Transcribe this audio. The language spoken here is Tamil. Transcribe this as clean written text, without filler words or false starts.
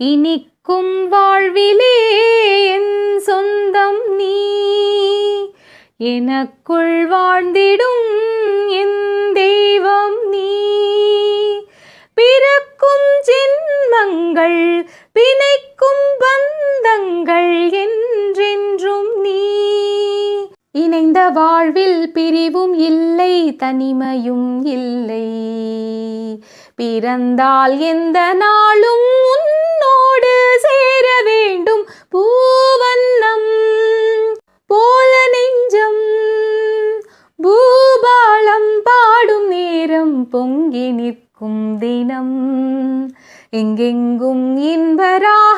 இனிக்கும் வாழ்விலே என் சொந்தம் நீ, எனக்குள் வாழ்ந்திடும் என் தெய்வம் நீ. பிறக்கும் ஜென்மங்கள் பிணைக்கும் பந்தங்கள் என்றென்றும் நீ. இணைந்த வாழ்வில் பிரிவும் இல்லை, தனிமையும் இல்லை. பிறந்தால் எந்த நாளும் உன்னோடு சேர வேண்டும். பூவண்ணம் போல நெஞ்சம் பூபாலம் பாடும் நேரம் பொங்கி நிற்கும் தினம். எங்கெங்கும் இன்பராக